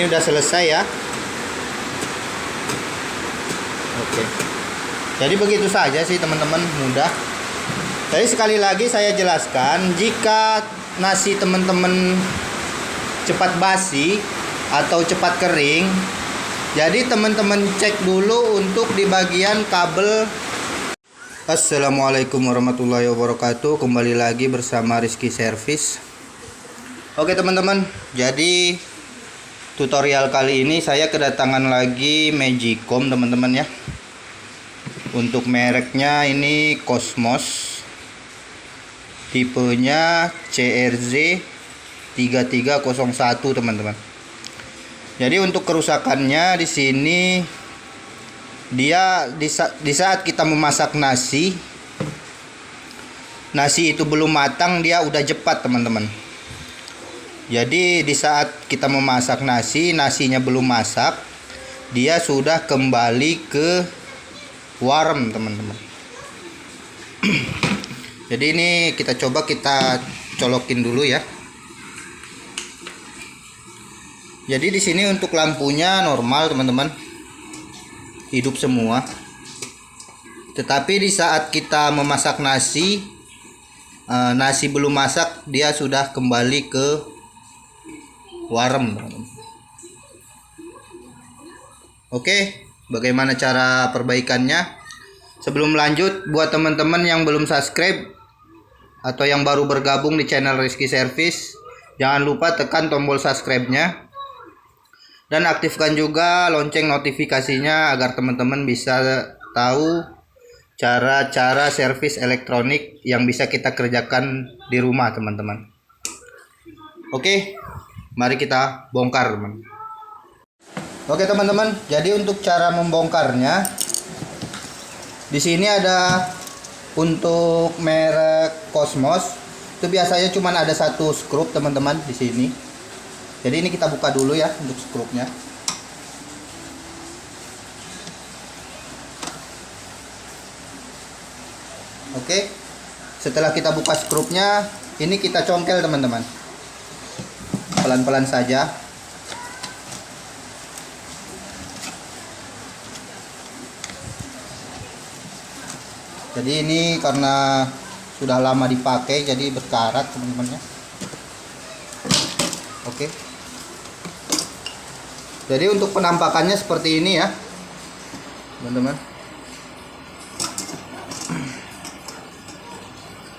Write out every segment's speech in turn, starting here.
Ini udah selesai ya. Oke. Jadi begitu saja sih teman-teman, mudah. Jadi sekali lagi saya jelaskan, jika nasi teman-teman cepat basi atau cepat kering, jadi teman-teman cek dulu untuk di bagian kabel. Assalamualaikum warahmatullahi wabarakatuh. Kembali lagi bersama Rizky Service. Oke teman-teman, jadi tutorial kali ini saya kedatangan lagi Magicom teman-teman ya. Untuk mereknya ini Cosmos, tipenya CRZ 3301 teman-teman. Jadi untuk kerusakannya di sini, dia di saat kita memasak nasi itu belum matang, dia udah jepat teman-teman. Jadi di saat kita memasak nasinya belum masak, dia sudah kembali ke warm teman-teman. Jadi ini kita coba kita colokin dulu ya. Jadi di sini untuk lampunya normal teman-teman, hidup semua. Tetapi di saat kita memasak nasi belum masak, dia sudah kembali ke warm teman-teman. Oke, bagaimana cara perbaikannya? Sebelum lanjut, buat teman-teman yang belum subscribe atau yang baru bergabung di channel Rizky Service, jangan lupa tekan tombol subscribe-nya dan aktifkan juga lonceng notifikasinya agar teman-teman bisa tahu cara-cara servis elektronik yang bisa kita kerjakan di rumah teman-teman. Oke, mari kita bongkar teman. Oke teman-teman, jadi untuk cara membongkarnya, di sini ada untuk merek Cosmos itu biasanya cuma ada satu skrup teman-teman di sini. Jadi ini kita buka dulu ya untuk skrupnya. Oke, setelah kita buka skrupnya, ini kita congkel teman-teman, pelan-pelan saja. Jadi ini karena sudah lama dipakai jadi berkarat teman-teman ya. Oke. Jadi untuk penampakannya seperti ini ya teman-teman.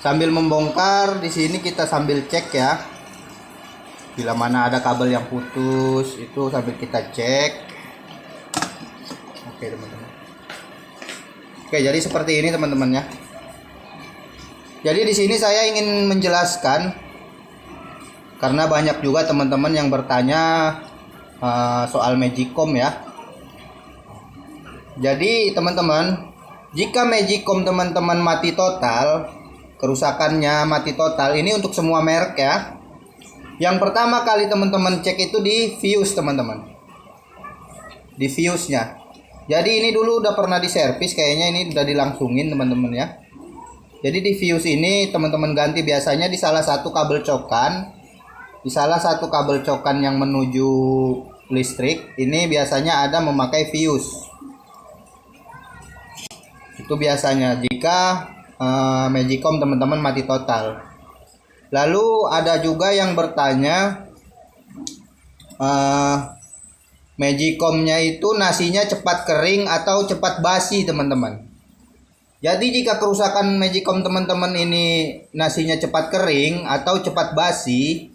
Sambil membongkar di sini kita sambil cek ya, bila mana ada kabel yang putus itu sambil kita cek. Oke teman-teman. Oke, jadi seperti ini teman-teman ya. Jadi di sini saya ingin menjelaskan karena banyak juga teman-teman yang bertanya soal Magicom ya. Jadi teman-teman, jika Magicom teman-teman mati total, kerusakannya mati total, ini untuk semua merek ya. Yang pertama kali teman-teman cek itu di fuse teman-teman, di fuse-nya. Jadi ini dulu udah pernah diservis, kayaknya ini udah dilangsungin teman-teman ya. Jadi di fuse ini teman-teman ganti biasanya di salah satu kabel cokan, yang menuju listrik. Ini biasanya ada memakai fuse. Itu biasanya jika Magicom teman-teman mati total. Lalu ada juga yang bertanya, Magicomnya itu nasinya cepat kering atau cepat basi teman-teman. Jadi jika kerusakan Magicom teman-teman ini nasinya cepat kering atau cepat basi,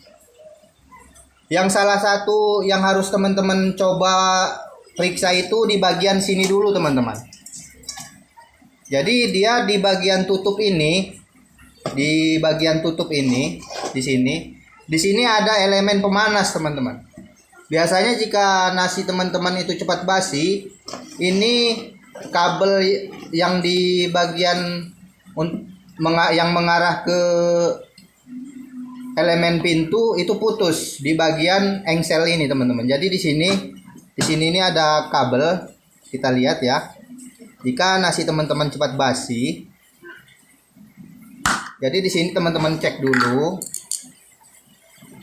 yang salah satu yang harus teman-teman coba periksa itu di bagian sini dulu teman-teman. Jadi dia di bagian tutup ini, di sini ada elemen pemanas teman-teman. Biasanya jika nasi teman-teman itu cepat basi, ini kabel yang di bagian yang mengarah ke elemen pintu itu putus di bagian engsel ini teman-teman. Jadi di sini ini ada kabel, kita lihat ya. Jika nasi teman-teman cepat basi, jadi di sini teman-teman cek dulu.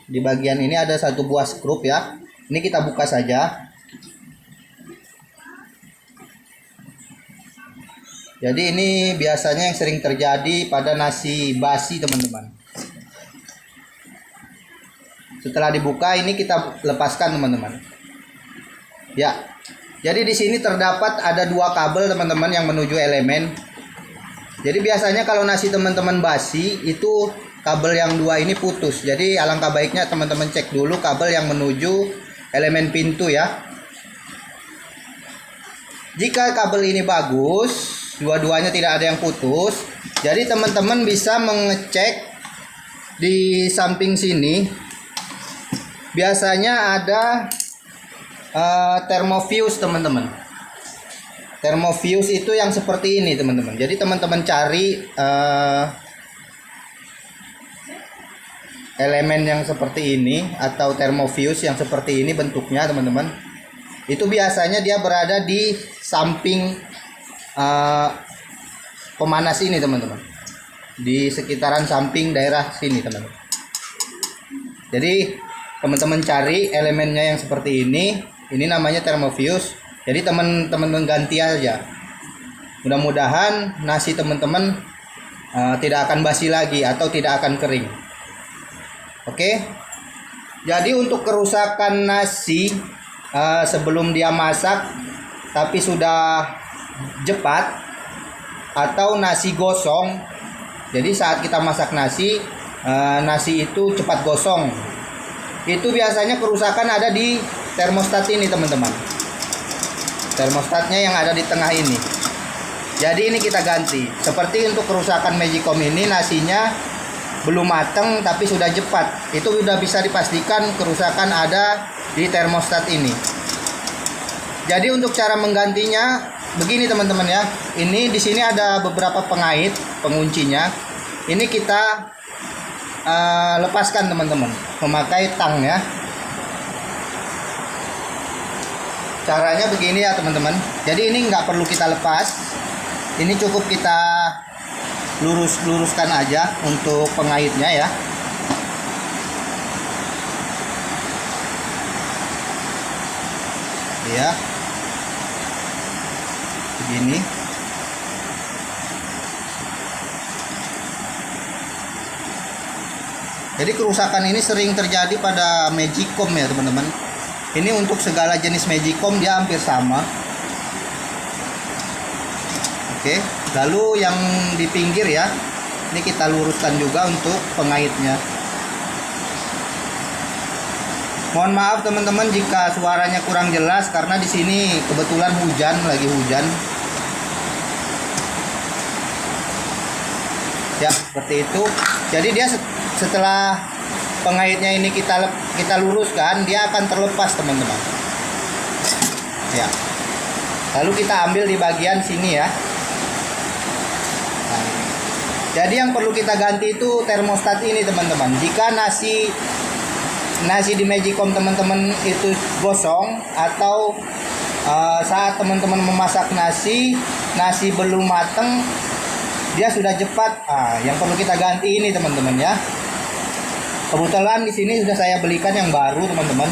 Di bagian ini ada satu buah skrup ya. Ini kita buka saja. Jadi ini biasanya yang sering terjadi pada nasi basi, teman-teman. Setelah dibuka ini kita lepaskan, teman-teman. Ya. Jadi di sini terdapat ada 2 kabel, teman-teman, yang menuju elemen. Jadi biasanya kalau nasi teman-teman basi itu kabel yang 2 ini putus. Jadi alangkah baiknya teman-teman cek dulu kabel yang menuju elemen pintu ya. Jika kabel ini bagus, dua-duanya tidak ada yang putus, jadi teman-teman bisa mengecek di samping sini. Biasanya ada thermofuse, teman-teman. Thermofuse itu yang seperti ini, teman-teman. Jadi teman-teman cari elemen yang seperti ini atau thermofuse yang seperti ini bentuknya, teman-teman. Itu biasanya dia berada di samping pemanas ini, teman-teman, di sekitaran samping daerah sini, teman-teman. Jadi teman-teman cari elemennya yang seperti ini namanya thermofuse. Jadi teman-teman ganti aja. Mudah-mudahan nasi teman-teman tidak akan basi lagi atau tidak akan kering. Oke. Jadi untuk kerusakan nasi sebelum dia masak tapi sudah jepat atau nasi gosong. Jadi saat kita masak nasi itu cepat gosong. Itu biasanya kerusakan ada di termostat ini, teman-teman. Termostatnya yang ada di tengah ini. Jadi ini kita ganti. Seperti untuk kerusakan Magicom ini, nasinya belum matang tapi sudah cepat. Itu sudah bisa dipastikan kerusakan ada di termostat ini. Jadi untuk cara menggantinya begini, teman-teman ya. Ini di sini ada beberapa pengait, penguncinya. Ini kita lepaskan, teman-teman, memakai tang ya. Caranya begini ya, teman-teman. Jadi ini nggak perlu kita lepas. Ini cukup kita luruskan aja untuk pengaitnya ya. Ya. Begini. Jadi kerusakan ini sering terjadi pada Magicom ya, teman-teman. Ini untuk segala jenis Magicom dia hampir sama. Oke, lalu yang di pinggir ya, ini kita luruskan juga untuk pengaitnya. Mohon maaf teman-teman jika suaranya kurang jelas karena di sini kebetulan lagi hujan. Ya, seperti itu. Jadi dia setelah pengaitnya ini kita luruskan, dia akan terlepas, teman-teman. Ya. Lalu kita ambil di bagian sini ya. Nah, jadi yang perlu kita ganti itu termostat ini, teman-teman. Jika nasi di Magicom teman-teman itu gosong atau saat teman-teman memasak nasi belum matang, dia sudah cepat. Yang perlu kita ganti ini, teman-teman ya. Kebetulan di sini sudah saya belikan yang baru, teman-teman.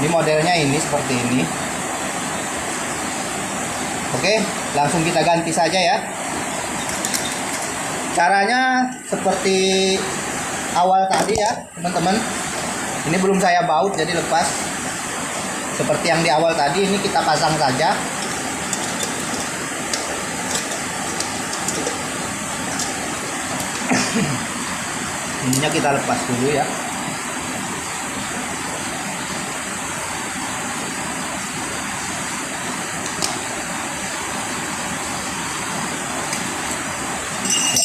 Ini modelnya ini seperti ini. Oke, langsung kita ganti saja ya. Caranya seperti awal tadi ya, teman-teman. Ini belum saya baut jadi lepas. Seperti yang di awal tadi, ini kita pasang saja. Ininya kita lepas dulu ya.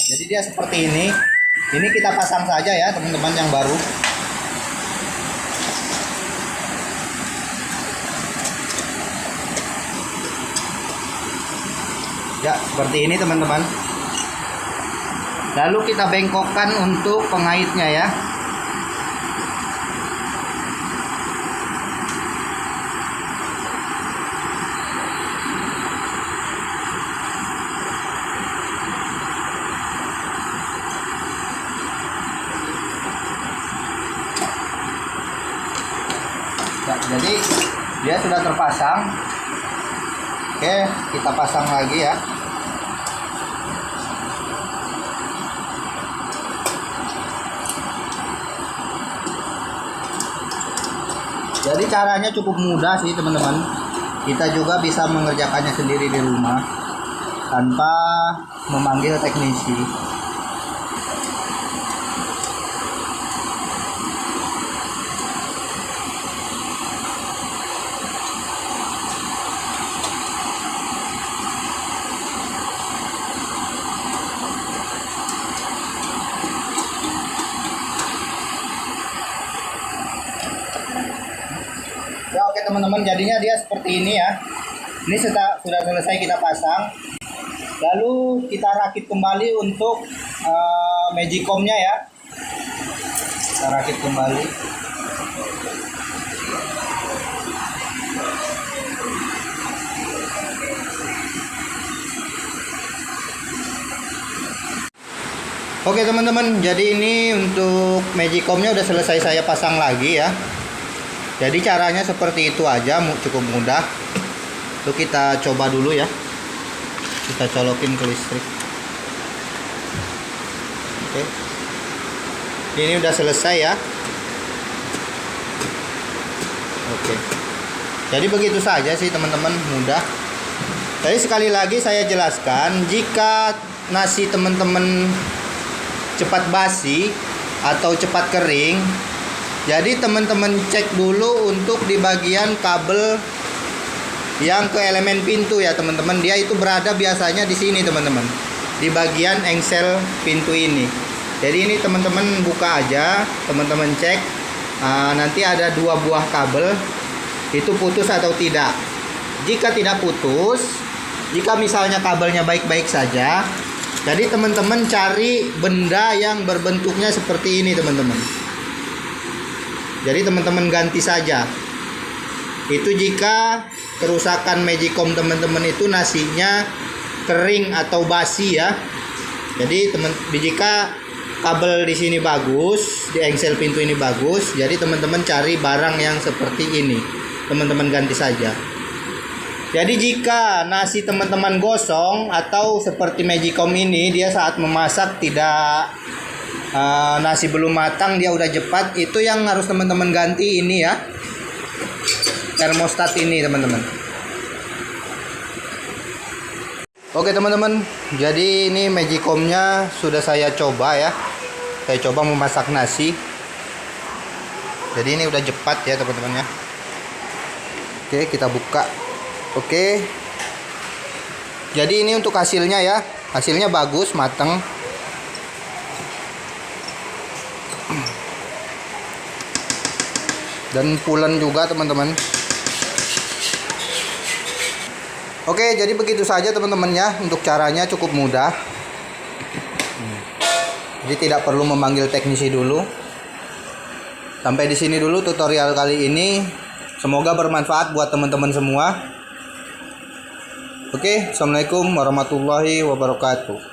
Jadi dia seperti ini. Ini kita pasang saja ya, teman-teman yang baru. Ya, seperti ini, teman-teman. Lalu kita bengkokkan untuk pengaitnya ya. Jadi dia sudah terpasang. Oke, kita pasang lagi ya. Jadi caranya cukup mudah sih teman-teman. Kita juga bisa mengerjakannya sendiri di rumah tanpa memanggil teknisi. Ya oke teman-teman, jadinya dia seperti ini ya. Ini sudah selesai kita pasang. Lalu kita rakit kembali untuk Magicom-nya ya. Kita rakit kembali. Oke teman-teman, jadi ini untuk Magicom-nya udah selesai saya pasang lagi ya. Jadi caranya seperti itu aja, cukup mudah. Lalu kita coba dulu ya. Kita colokin ke listrik. Oke. Ini udah selesai ya. Oke. Jadi begitu saja sih teman-teman, mudah. Jadi sekali lagi saya jelaskan, jika nasi teman-teman cepat basi atau cepat kering, jadi teman-teman cek dulu untuk di bagian kabel yang ke elemen pintu ya teman-teman. Dia itu berada biasanya di sini teman-teman, di bagian engsel pintu ini. Jadi ini teman-teman buka aja, teman-teman cek. Nanti ada 2 buah kabel, itu putus atau tidak. Jika tidak putus, jika misalnya kabelnya baik-baik saja, jadi teman-teman cari benda yang berbentuknya seperti ini teman-teman. Jadi teman-teman ganti saja. Itu jika kerusakan Magicom teman-teman itu nasinya kering atau basi ya. Jadi jika kabel di sini bagus, di engsel pintu ini bagus, jadi teman-teman cari barang yang seperti ini. Teman-teman ganti saja. Jadi jika nasi teman-teman gosong atau seperti Magicom ini, dia saat memasak tidak nasi belum matang, dia udah jepat, itu yang harus teman-teman ganti ini ya, termostat ini teman-teman. Oke teman-teman, jadi ini Magicom-nya sudah saya coba ya. Saya coba memasak nasi. Jadi ini udah jepat ya teman-teman ya. Oke, kita buka. Oke. Jadi ini untuk hasilnya ya. Hasilnya bagus, mateng. Dan pulen juga teman-teman. Oke, jadi begitu saja teman-teman ya. Untuk caranya cukup mudah. Jadi tidak perlu memanggil teknisi dulu. Sampai di sini dulu tutorial kali ini. Semoga bermanfaat buat teman-teman semua. Oke, assalamualaikum warahmatullahi wabarakatuh.